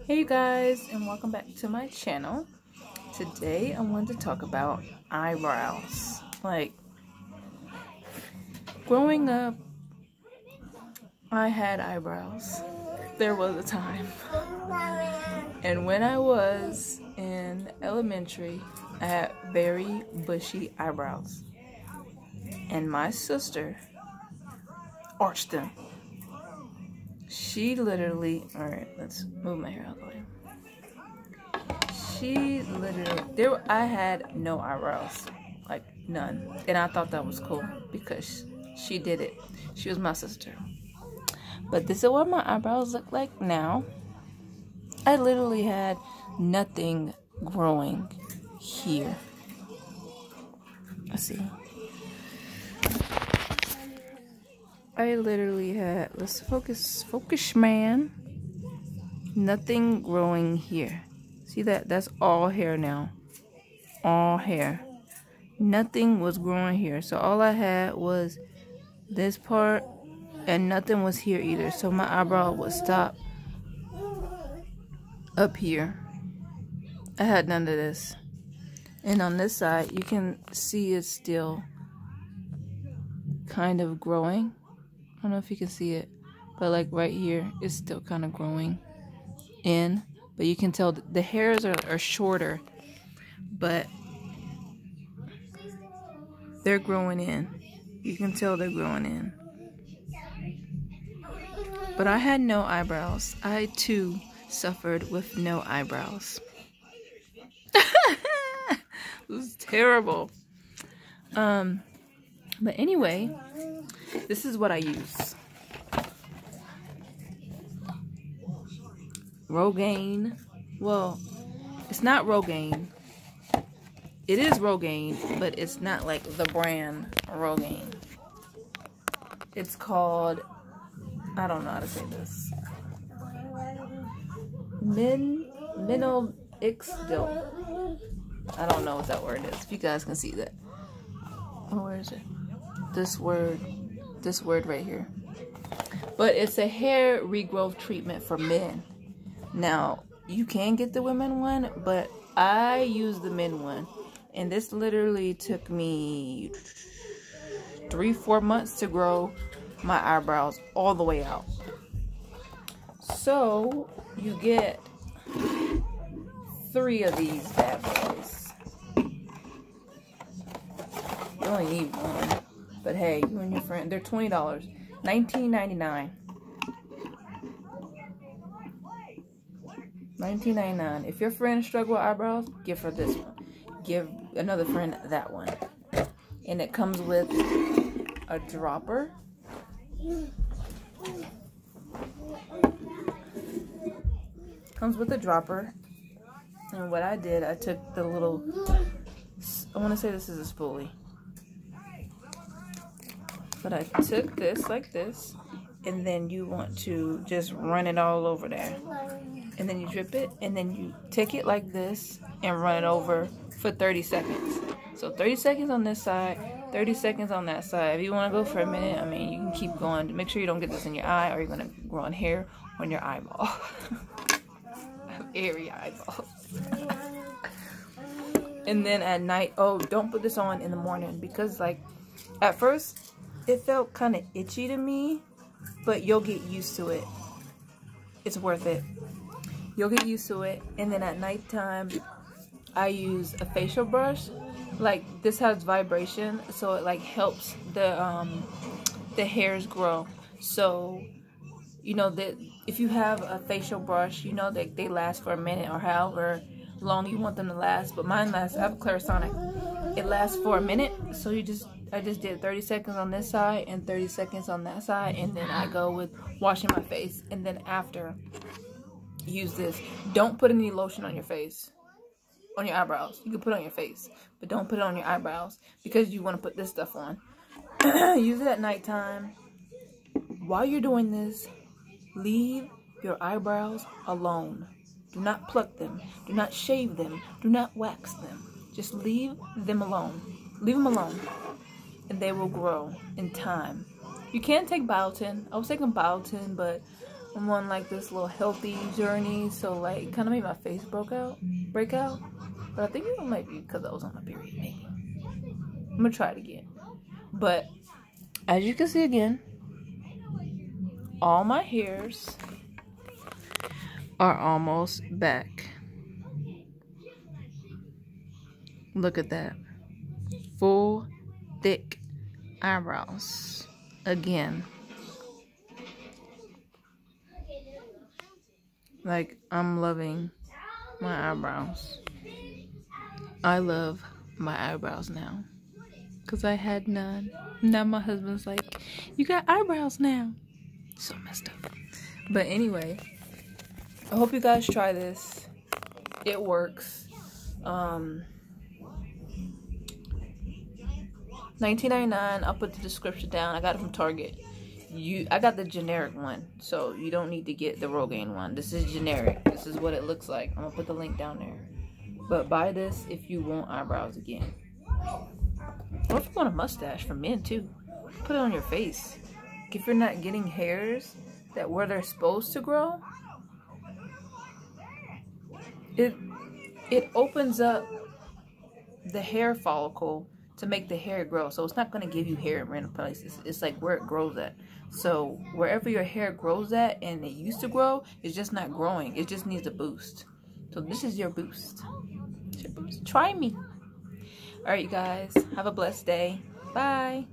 Hey guys, and welcome back to my channel. Today I wanted to talk about eyebrows. Like, growing up, I had eyebrows. There was a time. And when I was in elementary, I had very bushy eyebrows. And my sister arched them. She literally, alright, let's move my hair out of the way. She literally, I had no eyebrows, like none. And I thought that was cool because she did it. She was my sister. But this is what my eyebrows look like now. I literally had nothing growing here. Let's see. I literally had, let's focus man. Nothing growing here. See that? That's all hair now. All hair. Nothing was growing here. So all I had was this part and nothing was here either. So my eyebrow would stop up here. I had none of this. And on this side, you can see it's still kind of growing. I don't know if you can see it, but like right here, it's still kind of growing in. But you can tell the hairs are shorter, but they're growing in. You can tell they're growing in. But I had no eyebrows. I too suffered with no eyebrows. It was terrible. But anyway, this is what I use. Rogaine. Well, it's not Rogaine. It is Rogaine, but it's not like the brand Rogaine. It's called, I don't know how to say this. Minoxidil. I don't know what that word is. If you guys can see that. Oh, where is it? This word right here. But it's a hair regrowth treatment for men. Now, you can get the women one, but I use the men one. And this literally took me 3-4 months to grow my eyebrows all the way out. So, you get 3 of these bad boys. You only need one. But hey, you and your friend, they're $20. $19.99. $19.99. If your friend struggle with eyebrows, give her this one. Give another friend that one. And it comes with a dropper. Comes with a dropper. And what I did, I took the little, I want to say this is a spoolie. But I took this like this. And then you want to just run it all over there. And then you drip it. And then you take it like this and run it over for 30 seconds. So 30 seconds on this side, 30 seconds on that side. If you want to go for a minute, I mean, you can keep going. Make sure you don't get this in your eye or you're going to grow on hair on your eyeball. I have airy eyeballs. And then at night, oh, don't put this on in the morning because, like, at first, it felt kind of itchy to me, but you'll get used to it. It's worth it. You'll get used to it. And then at nighttime, I use a facial brush. Like, this has vibration, so it like helps the hairs grow. So, you know that if you have a facial brush, you know that they last for a minute or however long you want them to last. But mine lasts, I have a Clarisonic. It lasts for a minute, so I just did 30 seconds on this side and 30 seconds on that side, and then I go with washing my face. And then after, use this. Don't put any lotion on your face. On your eyebrows. You can put it on your face, but don't put it on your eyebrows because you want to put this stuff on. Use it at nighttime. While you're doing this, leave your eyebrows alone. Do not pluck them. Do not shave them. Do not wax them. Just leave them alone. Leave them alone. And they will grow in time. You can take biotin. I was taking biotin, but I'm on like this little healthy journey, so like kind of made my face break out. But I think it might be because I was on my period, maybe. I'm gonna try it again. But as you can see again, all my hairs are almost back. Look at that. Full, thick eyebrows. Again. Like, I'm loving my eyebrows. I love my eyebrows now. Because I had none. Now my husband's like, you got eyebrows now. So messed up. But anyway, I hope you guys try this. It works. $19.99. I'll put the description down. I got it from Target. I got the generic one, so you don't need to get the Rogaine one. This is generic. This is what it looks like. I'm gonna put the link down there. But buy this if you want eyebrows again. Or if you want a mustache for men too. Put it on your face. If you're not getting hairs that where they're supposed to grow, it opens up the hair follicle to make the hair grow. So it's not going to give you hair in random places. It's like where it grows at. So wherever your hair grows at and it used to grow, it's just not growing. It just needs a boost. So this is your boost. It's your boost. Try me. All right, you guys. Have a blessed day. Bye.